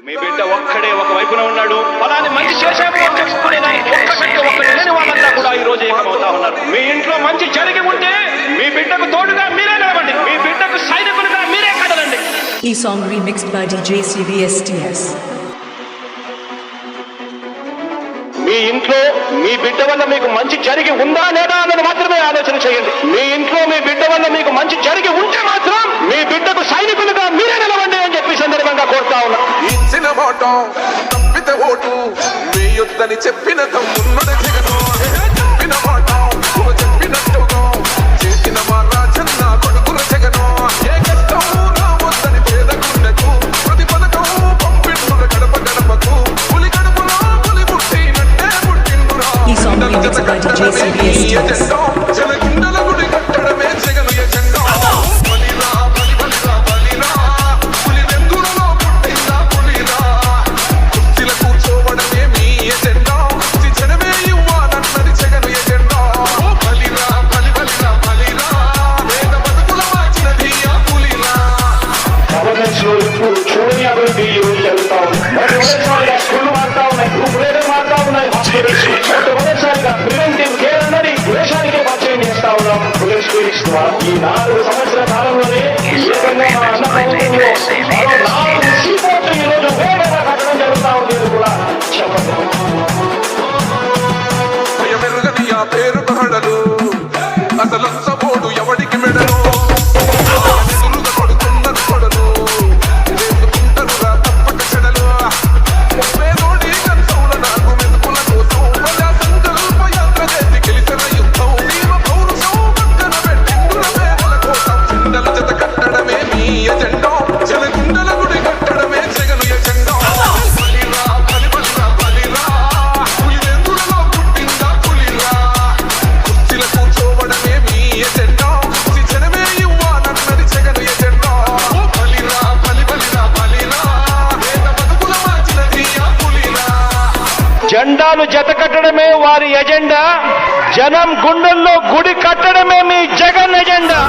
మీ బిడ్డ ఒక్కడే ఒక వైపున ఉన్నాడు, ఫలాని మంచి చేశాము అని చెప్పుకునే లేని వాళ్ళంతా కూడా ఈ రోజు ఏకమవుతా ఉన్నారు. మీ ఇంట్లో మంచి జరిగి ఉంటే మీ బిడ్డకు తోడుగా మీరే నిలవండి, మీ బిడ్డకు సైనికులుగా మీరే కదలండి. ఈ సాంగ్ రీమిక్స్డ్ బై DJ CVSTS. మీ ఇంట్లో మీ బిడ్డ వల్ల మీకు మంచి జరిగి ఉందా లేదా అన్నది మాత్రమే ఆలోచన చేయండి. మీ ఇంట్లో మీ బిడ్డ వల్ల మీకు మంచి జరిగి ఉంటే మాత్రం మీ బిడ్డకు సైనికులుగా మీరే నిలవండి అని చెప్పి సందర్భంగా కోరుతా ఉన్నా. ఇచ్చిన మాట తప్పితే ఓటు మీ యొద్దని చెప్పిన తమ్మున్నది జగను. చెప్పిన మాట చెప్పినట్టుగా చేసిన మా రాజన్న కొడుకుల జగను. ఏ కష్టం రావద్దని పేదకుండకు ప్రతి పథకం పంపిండుల గడప గడపకు. పులి గడపలో పులి పుట్టినట్టే పుట్టిండురా. ఈ సాంగ్ రీమిక్స్డ్ బై DJ CVSTS. జనగుండల గుడి కట్టడమే జగను ఎజెండా. బలిరా బలి బలిరా బలిరా పులి వెందులలో పుట్టిందా పులిరా. కుర్చీల కూర్చోవడమే మీ ఎజెండా. జనమే ఇవ్వాలన్నది జగను ఎజెండా. బలిరా బలి బలిరా బలిరా వేద బతుకుల మార్చినది ఆ పులిరా. గవర్నెన్స్ లో ఇప్పుడు చూడని అభివృద్ధి ఈ రోజు జరుగుతా ఉంది. మొదటిసారిగా స్కూళ్ళు మారుతా ఉన్నాయి, గ్రూపులు మారుతా ఉన్నాయి, హాస్పిటల్స్ మొదటిసారిగా ప్రివెంటివ్ కేర్ అన్నది దేశానికే పరిచయం చేస్తా ఉన్నాం. పోలీస్ క్లినిక్స్ ద్వారా ఈ 4 సంవత్సరాల కాలంలోనే ఏకంగా మా అన్న ప్రభుత్వంలో మరో 4 సీపోర్ట్లు ఈ రోజు వేగంగా కట్టడం జరుగుతా ఉంది. ఇది కూడా చెప్పండి. భయమెరుగని ఆ పేరు తహడలు అసలంత బోడు ఎవడికి మెడలు. ఎదురుగా కొడుతున్నారు కొడలు ఎందుకుంటారురా తప్పక చెడలు. పేదోడి కంచౌల నాకు మెతుకుల కోసం ప్రజా సంకల్ప యాత్ర చేసి గెలిచిన యుద్ధం. భీమ పౌరుషం పక్కన పెట్టిండుల పేదల కోసం. చిండల జత కట్టడమే మీ ఎజెండా. జనగుండల గుడి కట్టడమే జగను ఎజెండా. బలిరా బలి బలిరా బలిరా పులి వెందులలో పుట్టిందా పులిరా. కుర్చీల కూర్చోవడమే మీ ఎజెండా. జనమే ఇవ్వాలన్నది జగను ఎజెండా. బలిరా బలి బలిరా బలిరా వేద బతుకుల మార్చినది ఆ పులిరా. జెండాలు జత కట్టడమే వారి ఎజెండా, జనం గుండెల్లో గుడి కట్టడమే మీ జగన్ ఎజెండా.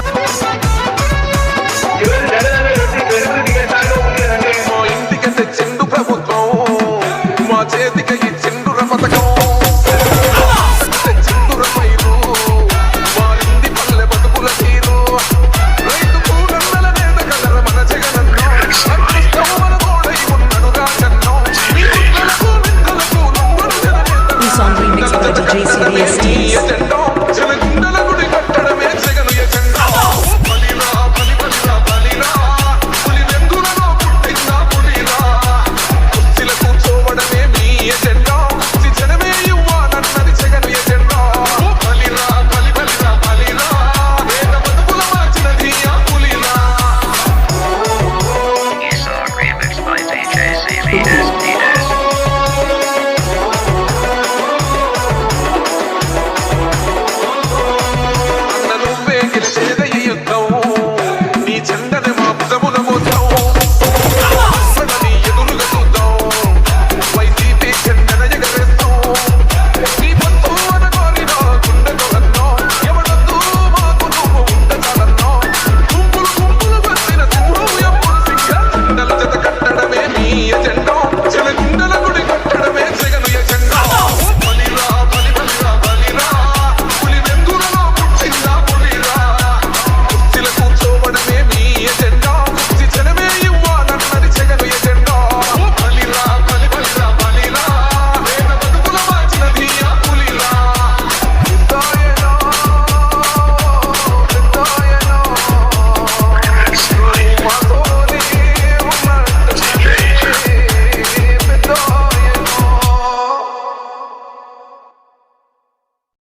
ఇంటికి తెచ్చిన